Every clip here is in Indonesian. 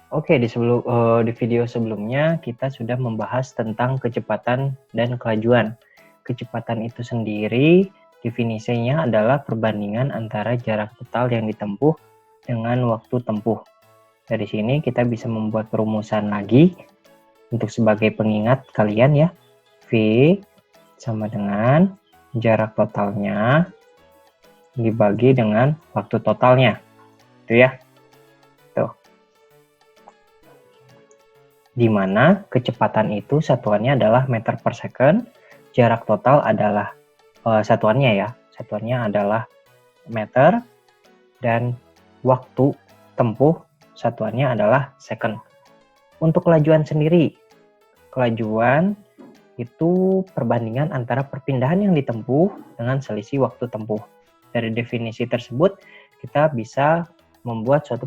Oke, di video sebelumnya kita sudah membahas tentang kecepatan dan kelajuan. Kecepatan itu sendiri definisinya adalah perbandingan antara jarak total yang ditempuh dengan waktu tempuh. Dari sini kita bisa membuat perumusan lagi untuk sebagai pengingat kalian ya. V sama dengan jarak totalnya dibagi dengan waktu totalnya. Itu ya. Tuh. Di mana kecepatan itu satuannya adalah meter per second, jarak total adalah satuannya adalah meter, dan waktu tempuh satuannya adalah second. Untuk kelajuan sendiri, kelajuan itu perbandingan antara perpindahan yang ditempuh dengan selisih waktu tempuh. Dari definisi tersebut, kita bisa membuat suatu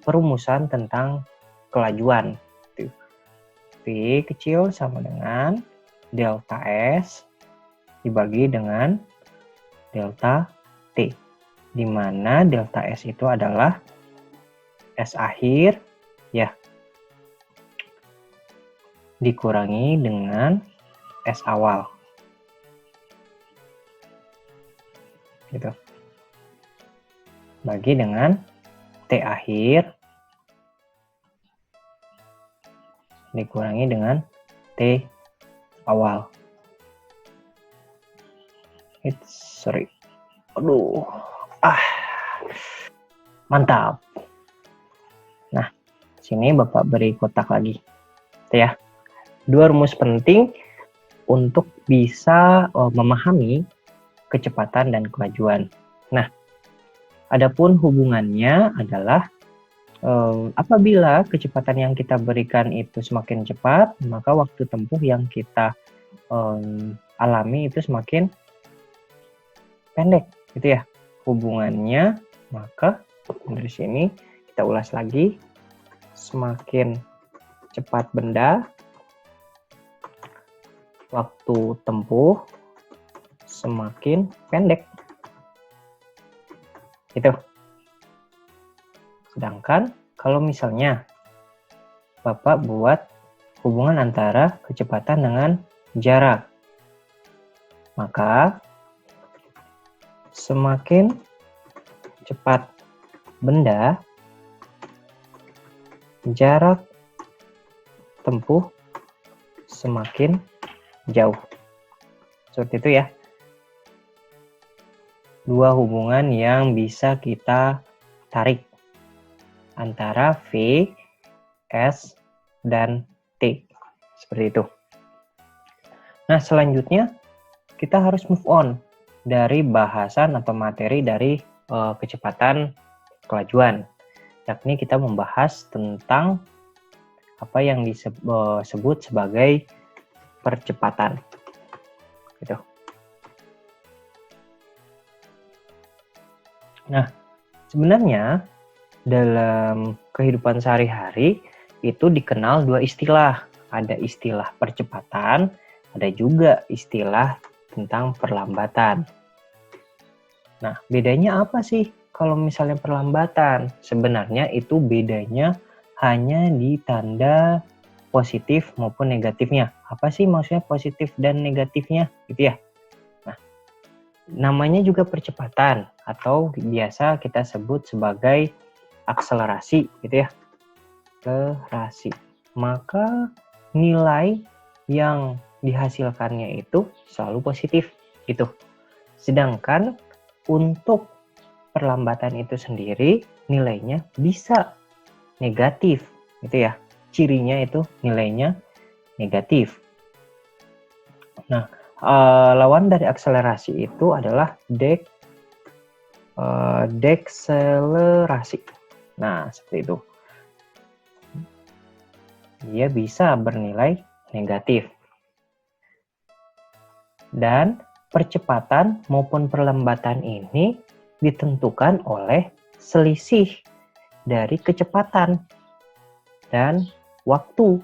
perumusan tentang kelajuan. V kecil sama dengan delta S dibagi dengan delta T, di mana delta S itu adalah S akhir ya dikurangi dengan S awal gitu, bagi dengan T akhir dikurangi dengan T awal. Mantap. Nah, sini Bapak beri kotak lagi. Itu ya. Dua rumus penting untuk bisa memahami kecepatan dan kelajuan. Nah, adapun hubungannya adalah apabila kecepatan yang kita berikan itu semakin cepat, maka waktu tempuh yang kita alami itu semakin pendek, gitu ya hubungannya. Maka dari sini kita ulas lagi, semakin cepat benda, waktu tempuh semakin pendek, gitu. Sedangkan kalau misalnya Bapak buat hubungan antara kecepatan dengan jarak, maka semakin cepat benda, jarak tempuh semakin jauh. Seperti itu ya. Dua hubungan yang bisa kita tarik antara V, S, dan T. Seperti itu. Nah, selanjutnya kita harus move on dari bahasan atau materi dari kecepatan kelajuan. Yakni kita membahas tentang apa yang disebut sebagai percepatan. Gitu. Nah, sebenarnya dalam kehidupan sehari-hari itu dikenal dua istilah. Ada istilah percepatan, ada juga istilah tentang perlambatan. Nah, bedanya apa sih kalau misalnya perlambatan? Sebenarnya itu bedanya hanya di tanda positif maupun negatifnya. Apa sih maksudnya positif dan negatifnya? Gitu ya. Nah, namanya juga percepatan atau biasa kita sebut sebagai akselerasi, gitu ya. Akselerasi. Maka nilai yang dihasilkannya itu selalu positif, gitu. Sedangkan untuk perlambatan itu sendiri nilainya bisa negatif, gitu ya. Cirinya itu nilainya negatif. Nah, lawan dari akselerasi itu adalah dekselerasi. Nah, seperti itu. Dia bisa bernilai negatif. Dan percepatan maupun perlambatan ini ditentukan oleh selisih dari kecepatan dan waktu.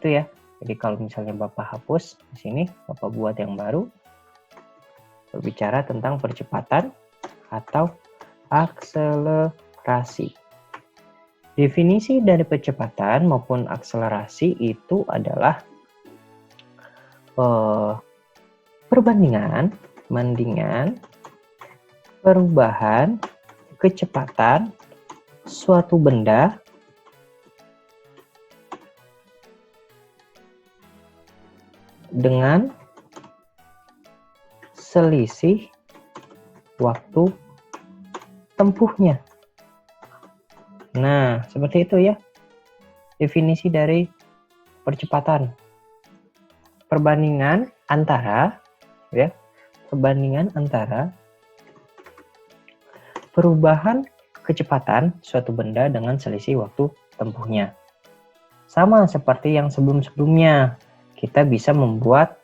Itu ya. Jadi kalau misalnya Bapak hapus di sini, Bapak buat yang baru. Berbicara tentang percepatan atau akselerasi. Definisi dari percepatan maupun akselerasi itu adalah perbandingan, perubahan kecepatan suatu benda dengan selisih waktu tempuhnya. Nah, seperti itu ya definisi dari percepatan. Perbandingan antara perubahan kecepatan suatu benda dengan selisih waktu tempuhnya. Sama seperti yang sebelum-sebelumnya, kita bisa membuat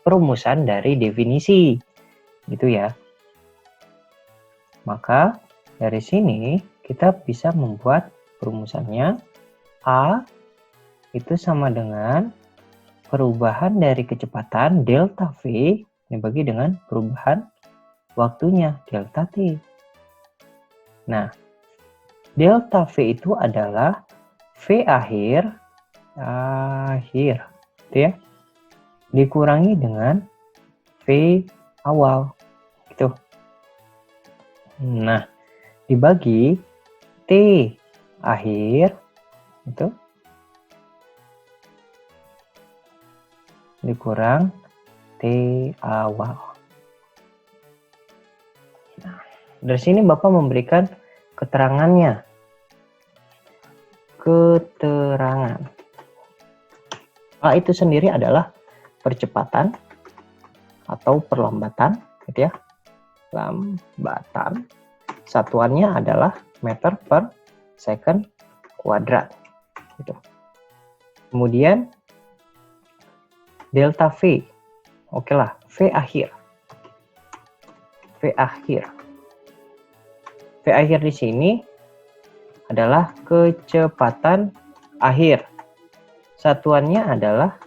perumusan dari definisi, gitu ya. Maka dari sini kita bisa membuat perumusannya. A itu sama dengan perubahan dari kecepatan delta V dibagi dengan perubahan waktunya delta T. Nah, delta V itu adalah V akhir gitu ya, dikurangi dengan V awal gitu. Nah, dibagi T akhir itu dikurang T awal. Nah, dari sini Bapak memberikan keterangannya. Keterangan A itu sendiri adalah percepatan atau perlambatan, gitu ya. Lambatan. Satuannya adalah meter per second kuadrat. Gitu. Kemudian delta V. Oke lah, V akhir. V akhir di sini adalah kecepatan akhir. Satuannya adalah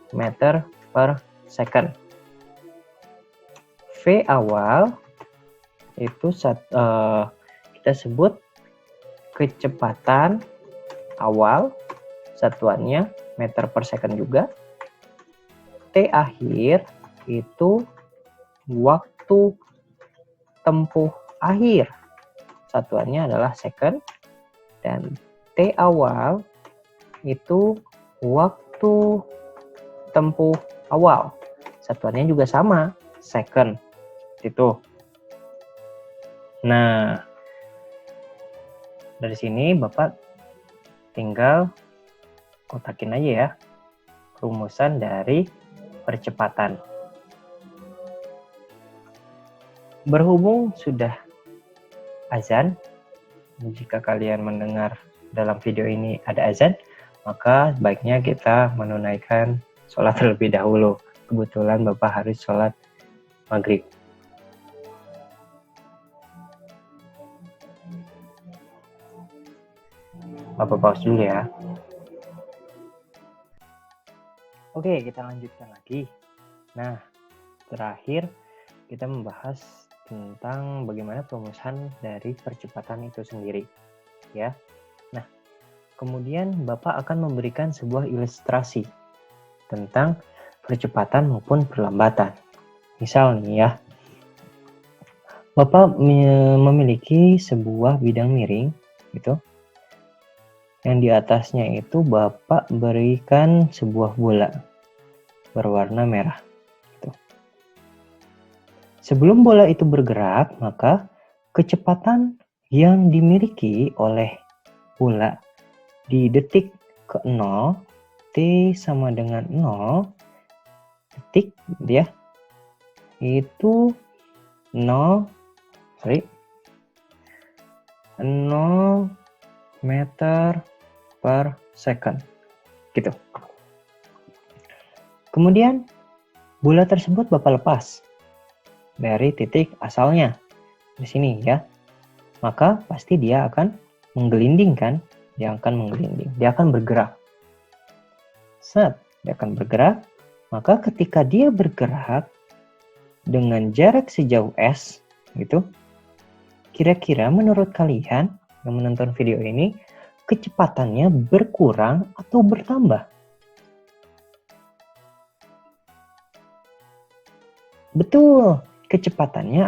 meter per second. V awal itu kita sebut kecepatan awal, satuannya meter per second juga. T akhir itu waktu tempuh akhir, satuannya adalah second. Dan T awal itu waktu tempuh awal, satuannya juga sama, second. Itu. Nah, dari sini Bapak tinggal kotakin aja ya rumusan dari percepatan. Berhubung sudah azan, jika kalian mendengar dalam video ini ada azan, maka baiknya kita menunaikan sholat terlebih dahulu. Kebetulan Bapak harus sholat maghrib. Bapak pause dulu ya. Oke, kita lanjutkan lagi. Nah, terakhir kita membahas tentang bagaimana perumusan dari percepatan itu sendiri, ya. Nah, kemudian Bapak akan memberikan sebuah ilustrasi tentang percepatan maupun perlambatan. Misal nih ya, Bapak memiliki sebuah bidang miring, gitu. Yang di atasnya itu Bapak berikan sebuah bola berwarna merah. Sebelum bola itu bergerak, maka kecepatan yang dimiliki oleh bola di detik ke-0, T sama dengan 0 detik, ya, itu 0 meter per second, gitu. Kemudian bola tersebut Bapak lepas dari titik asalnya di sini ya, maka pasti dia akan menggelinding kan, dia akan bergerak. Dia akan bergerak, maka ketika dia bergerak dengan jarak sejauh S gitu, kira-kira menurut kalian yang menonton video ini, kecepatannya berkurang atau bertambah? Betul, kecepatannya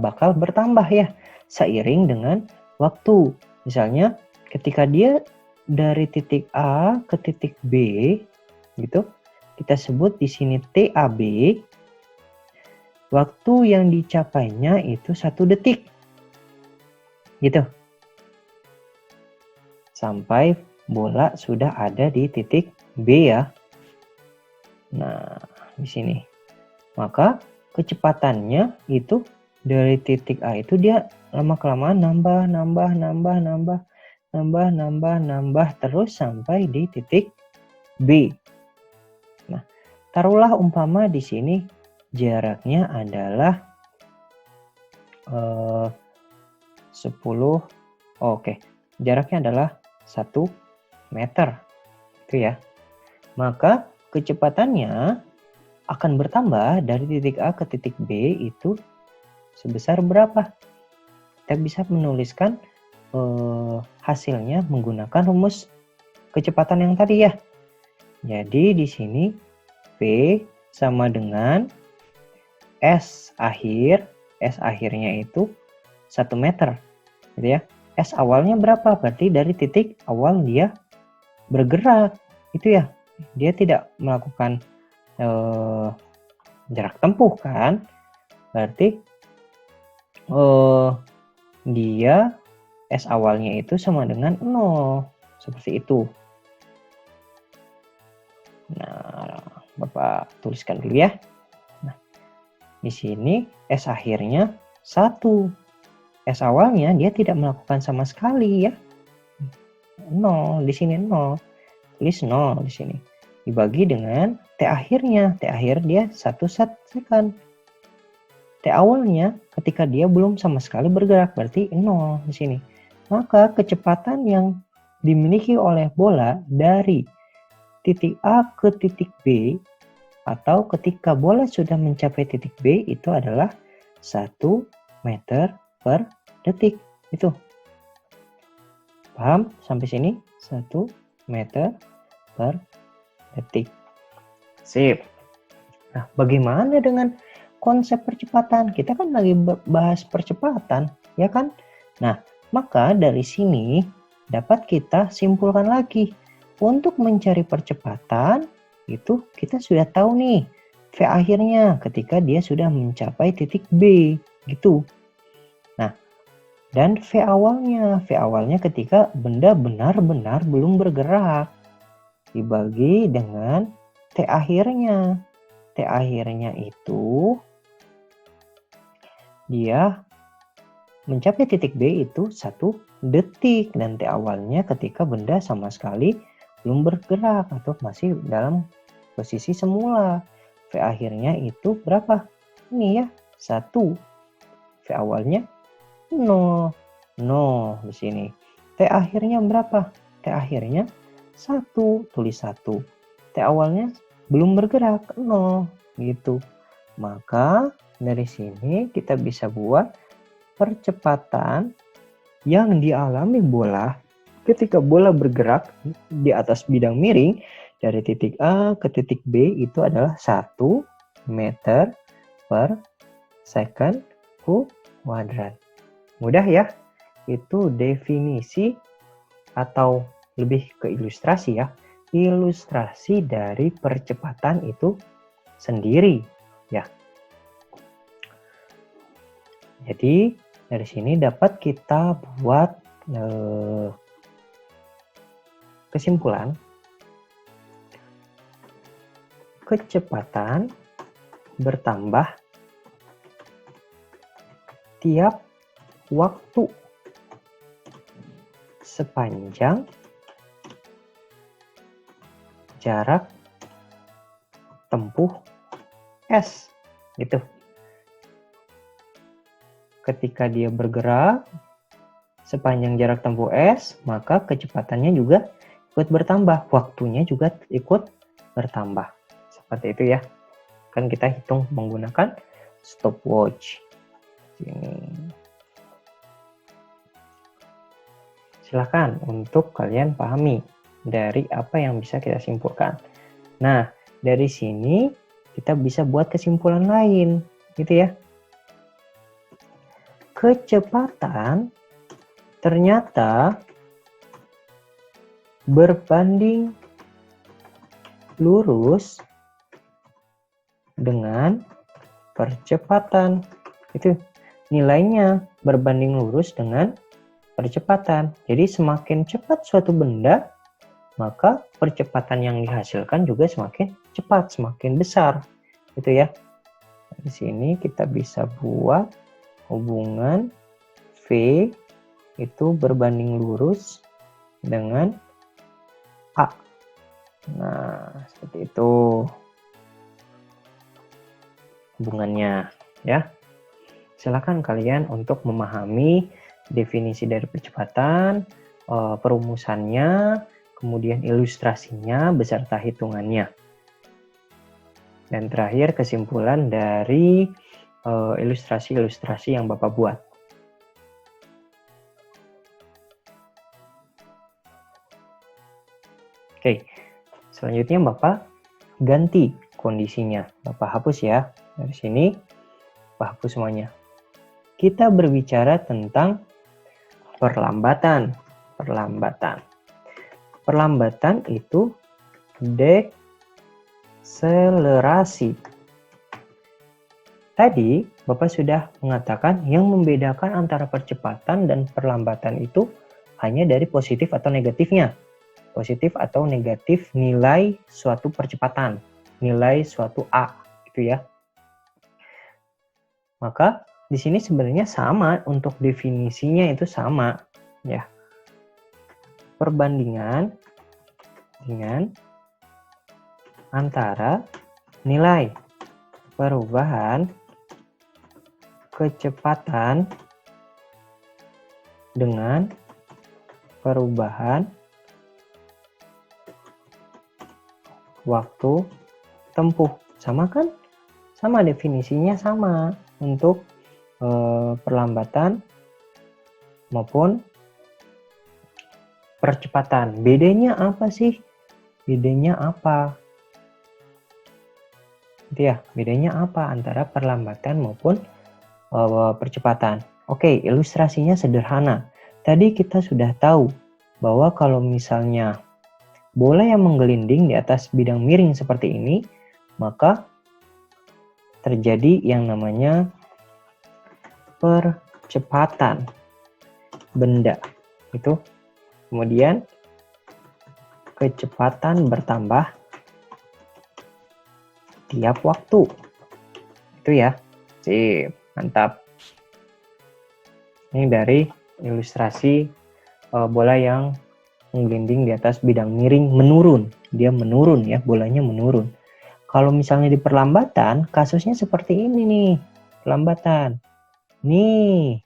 bakal bertambah ya, seiring dengan waktu. Misalnya ketika dia dari titik A ke titik B, gitu, kita sebut di sini TAB, waktu yang dicapainya itu 1 detik, gitu. Sampai bola sudah ada di titik B ya. Nah, di sini. Maka kecepatannya itu dari titik A itu dia lama-kelamaan nambah terus sampai di titik B. Nah, taruhlah umpama di sini jaraknya adalah 10. Oke, jaraknya adalah 1 meter. Itu ya. Maka kecepatannya akan bertambah dari titik A ke titik B itu sebesar berapa? Kita bisa menuliskan hasilnya menggunakan rumus kecepatan yang tadi ya. Jadi di sini V sama dengan S akhirnya itu 1 meter. Gitu ya. S awalnya berapa? Berarti dari titik awal dia bergerak. Itu ya. Dia tidak melakukan jarak tempuh kan, berarti dia S awalnya itu sama dengan 0, seperti itu. Nah, Bapak tuliskan dulu ya. Nah, di sini S akhirnya 1. S awalnya dia tidak melakukan sama sekali ya. 0, di sini 0. Tulis 0 di sini. Dibagi dengan T akhirnya. T akhir dia 1 second. T awalnya ketika dia belum sama sekali bergerak berarti 0 di sini. Maka kecepatan yang dimiliki oleh bola dari titik A ke titik B atau ketika bola sudah mencapai titik B itu adalah 1 meter per detik. Itu. Paham sampai sini? 1 meter per detik. Sip. Nah, bagaimana dengan konsep percepatan? Kita kan lagi bahas percepatan, ya kan? Nah, maka dari sini dapat kita simpulkan lagi. Untuk mencari percepatan, itu kita sudah tahu nih, V akhirnya ketika dia sudah mencapai titik B, gitu. Nah, dan V awalnya ketika benda benar-benar belum bergerak. Dibagi dengan T akhirnya. T akhirnya itu dia mencapai titik B itu 1 detik dan T awalnya ketika benda sama sekali belum bergerak atau masih dalam posisi semula. V akhirnya itu berapa? Ini ya, 1. V awalnya 0. 0 di sini. T akhirnya berapa? T akhirnya 1, tulis 1. T awalnya belum bergerak, 0 gitu. Maka dari sini kita bisa buat percepatan yang dialami bola ketika bola bergerak di atas bidang miring dari titik A ke titik B itu adalah 1 meter per second kuadrat. Mudah ya? Itu definisi atau lebih ke ilustrasi ya. Ilustrasi dari percepatan itu sendiri ya. Jadi dari sini dapat kita buat kesimpulan kecepatan bertambah tiap waktu sepanjang jarak tempuh S gitu. Ketika dia bergerak sepanjang jarak tempuh S, maka kecepatannya juga ikut bertambah, waktunya juga ikut bertambah. Seperti itu ya. Kan kita hitung menggunakan stopwatch. Ini. Silahkan untuk kalian pahami dari apa yang bisa kita simpulkan. Nah, dari sini kita bisa buat kesimpulan lain, gitu ya. Kecepatan ternyata berbanding lurus dengan percepatan. Itu nilainya berbanding lurus dengan percepatan. Jadi semakin cepat suatu benda, maka percepatan yang dihasilkan juga semakin cepat, semakin besar. Gitu ya. Di sini kita bisa buat hubungan V itu berbanding lurus dengan A. Nah, seperti itu hubungannya ya. Silakan kalian untuk memahami definisi dari percepatan, perumusannya, kemudian ilustrasinya beserta hitungannya. Dan terakhir kesimpulan dari ilustrasi-ilustrasi yang Bapak buat. Oke, selanjutnya Bapak ganti kondisinya. Bapak hapus ya. Dari sini, Bapak hapus semuanya. Kita berbicara tentang perlambatan. Perlambatan itu deselerasi. Tadi Bapak sudah mengatakan yang membedakan antara percepatan dan perlambatan itu hanya dari positif atau negatifnya. Positif atau negatif nilai suatu percepatan, nilai suatu A, gitu ya. Maka di sini sebenarnya sama, untuk definisinya itu sama, ya. Perbandingan dengan antara nilai perubahan kecepatan dengan perubahan waktu tempuh. Sama kan? Sama, definisinya sama untuk perlambatan maupun percepatan. Bedanya apa sih? Bedanya apa? Itu ya, bedanya apa antara perlambatan maupun percepatan. Oke, ilustrasinya sederhana. Tadi kita sudah tahu bahwa kalau misalnya bola yang menggelinding di atas bidang miring seperti ini, maka terjadi yang namanya percepatan benda. Itu. Kemudian kecepatan bertambah tiap waktu. Itu ya. Sip, mantap. Ini dari ilustrasi bola yang menggelinding di atas bidang miring menurun. Dia menurun ya, bolanya menurun. Kalau misalnya di perlambatan, kasusnya seperti ini nih. Perlambatan. Nih.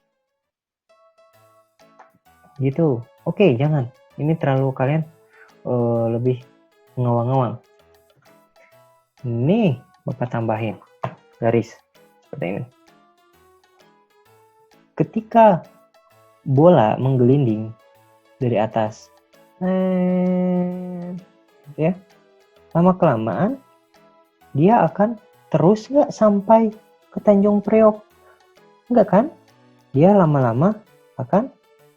Gitu. Oke, jangan. Ini terlalu kalian lebih ngawang-ngawang. Nih, Bapak tambahin garis. Seperti ini. Ketika bola menggelinding dari atas, ya, lama-kelamaan dia akan terus nggak sampai ke Tanjung Priok? Enggak kan? Dia lama-lama akan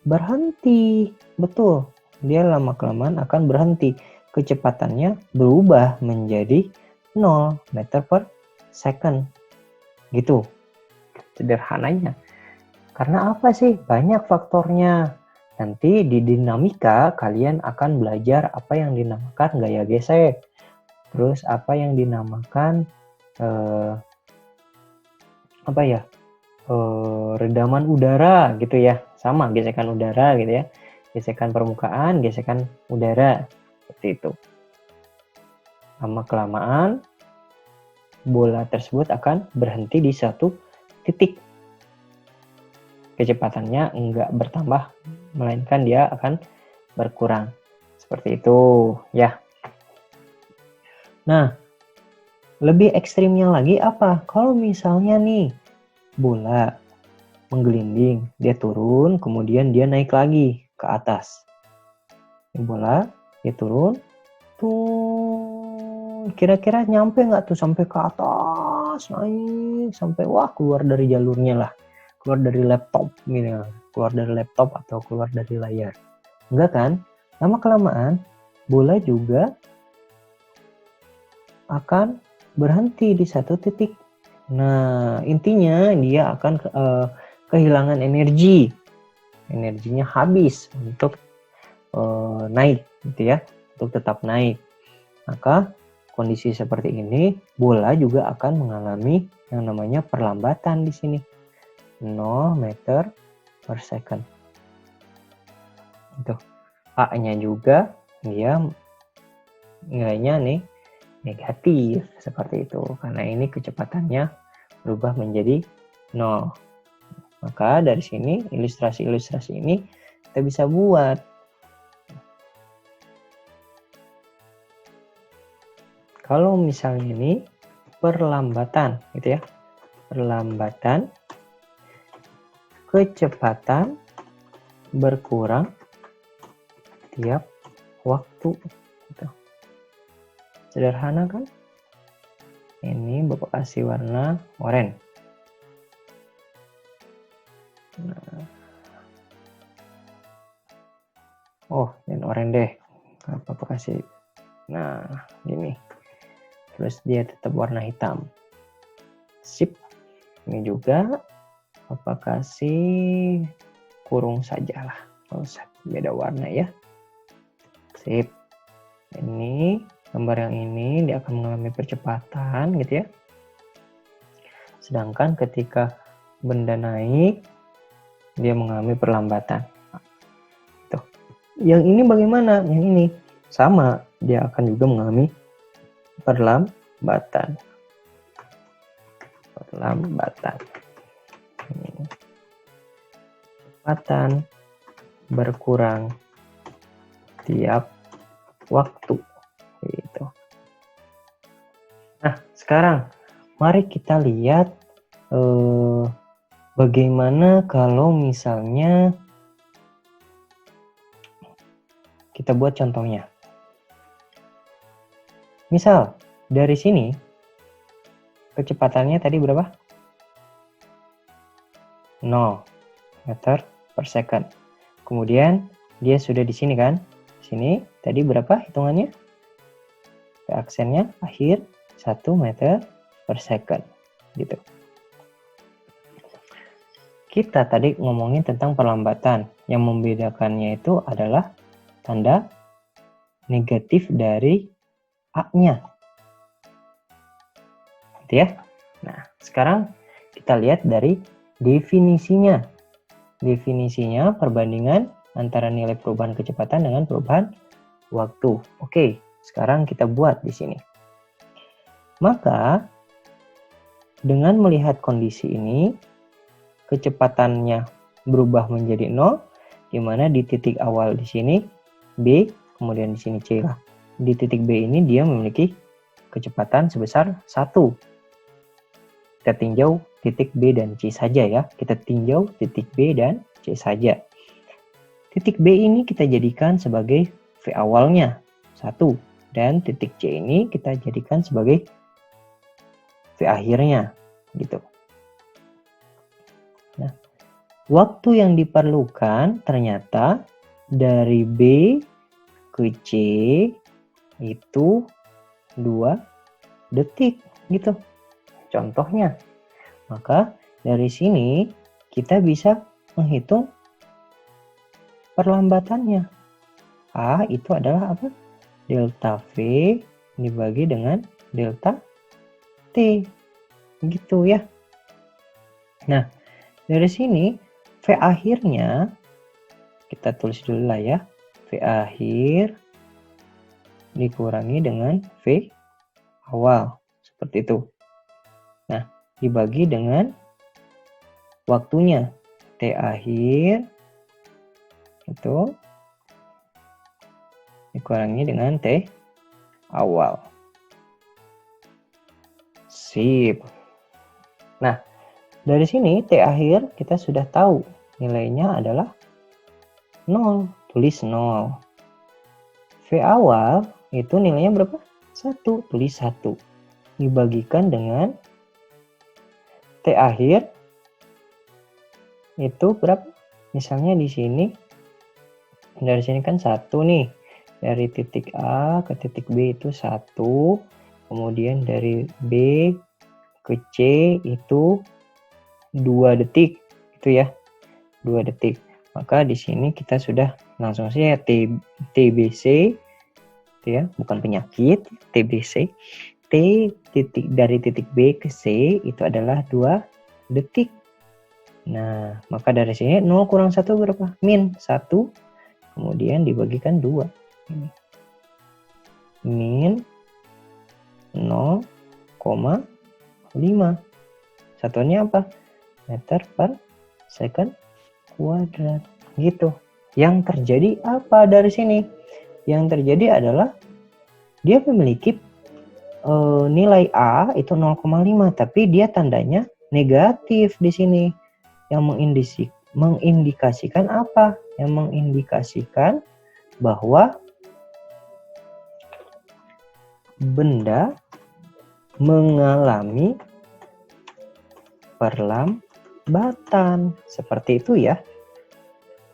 berhenti. Betul, dia lama-kelamaan akan berhenti. Kecepatannya berubah menjadi 0 meter per second. Gitu, sederhananya. Karena apa sih? Banyak faktornya. Nanti di dinamika kalian akan belajar apa yang dinamakan gaya gesek. Terus apa yang dinamakan redaman udara gitu ya. Sama, gesekan udara gitu ya. Gesekan permukaan, gesekan udara. Seperti itu. Lama-kelamaan bola tersebut akan berhenti di satu titik. Kecepatannya enggak bertambah, melainkan dia akan berkurang. Seperti itu ya. Nah, lebih ekstrimnya lagi apa? Kalau misalnya nih bola menggelinding, dia turun, kemudian dia naik lagi ke atas. bola, dia turun, tuh kira-kira nyampe nggak tuh sampai ke atas, naik sampai wah keluar dari jalurnya lah, keluar dari laptop gitu, keluar dari laptop atau keluar dari layar. Enggak kan? Lama kelamaan bola juga akan berhenti di satu titik. Nah, intinya dia akan kehilangan energi. Energinya habis untuk naik gitu ya, untuk tetap naik. Maka kondisi seperti ini bola juga akan mengalami yang namanya perlambatan di sini. 0 meter per second. Itu. A-nya juga dia nilainya nih negatif seperti itu karena ini kecepatannya berubah menjadi 0. Maka dari sini ilustrasi-ilustrasi ini kita bisa buat. Kalau misalnya ini perlambatan gitu ya. Perlambatan kecepatan berkurang tiap waktu gitu. Sederhana kan? Ini Bapak kasih warna oranye. Nah. Oh, ini oranye deh. Bapak kasih. Nah, gini. Terus dia tetap warna hitam. Sip. Ini juga Bapak kasih kurung saja lah. Nggak usah beda warna ya. Sip. Ini gambar yang ini dia akan mengalami percepatan gitu ya. Sedangkan ketika benda naik dia mengalami perlambatan. Tuh. Yang ini bagaimana? Yang ini sama, dia akan juga mengalami perlambatan. Kecepatan berkurang tiap waktu gitu. Nah, sekarang mari kita lihat bagaimana kalau misalnya kita buat contohnya. Misal dari sini kecepatannya tadi berapa? 0 meter per second. Kemudian dia sudah di sini kan? Sini tadi berapa hitungannya? Aksennya akhir 1 meter per second gitu. Kita tadi ngomongin tentang perlambatan. Yang membedakannya itu adalah tanda negatif dari A-nya. Gitu ya. Nah, sekarang kita lihat dari definisinya. Definisinya perbandingan antara nilai perubahan kecepatan dengan perubahan waktu. Oke, sekarang kita buat di sini. Maka dengan melihat kondisi ini, kecepatannya berubah menjadi 0, di mana di titik awal di sini B, kemudian di sini C lah. Di titik B ini dia memiliki kecepatan sebesar 1. Kita tinjau titik B dan C saja ya. Kita tinjau titik B dan C saja. Titik B ini kita jadikan sebagai V awalnya 1. Dan titik C ini kita jadikan sebagai V akhirnya gitu. Nah, waktu yang diperlukan ternyata dari B ke C itu 2 detik gitu. Contohnya. Maka dari sini kita bisa menghitung perlambatannya. A itu adalah apa? Delta V dibagi dengan delta T. Gitu ya. Nah, dari sini V akhirnya kita tulis dulu lah ya. V akhir dikurangi dengan V awal. Seperti itu. Nah, dibagi dengan waktunya. T akhir itu dikurangi dengan T awal. Sip. Nah, dari sini T akhir kita sudah tahu nilainya adalah 0. Tulis 0. V awal itu nilainya berapa? 1, tulis 1. Dibagikan dengan T akhir itu berapa? Misalnya di sini, dari sini kan 1 nih. Dari titik A ke titik B itu 1. Kemudian dari B ke C itu 2 detik. Itu ya, 2 detik. Maka di sini kita sudah langsung saja TBC, itu ya, bukan penyakit, TBC. T dari titik B ke C itu adalah 2 detik. Nah, maka dari sini 0 kurang 1 berapa? Min 1, kemudian dibagikan 2. Ini. Min 0,5. Satuannya apa? Meter per second kuadrat. Gitu. Yang terjadi apa dari sini? Yang terjadi adalah dia memiliki nilai A itu 0,5, tapi dia tandanya negatif di sini. Yang mengindikasikan apa? Yang mengindikasikan bahwa benda mengalami perlambatan. Seperti itu ya.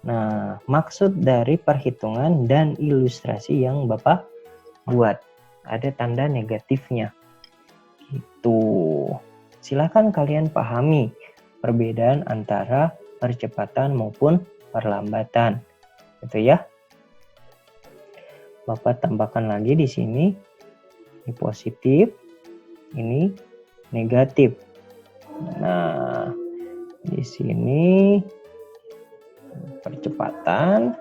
Nah, maksud dari perhitungan dan ilustrasi yang Bapak buat, ada tanda negatifnya. Itu. Silakan kalian pahami perbedaan antara percepatan maupun perlambatan. Gitu ya. Bapak tambahkan lagi di sini. Ini positif, ini negatif. Nah, di sini percepatan,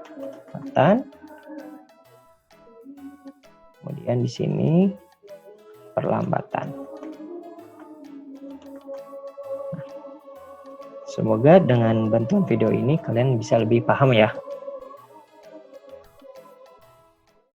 kemudian di sini perlambatan. Semoga dengan bantuan video ini kalian bisa lebih paham ya.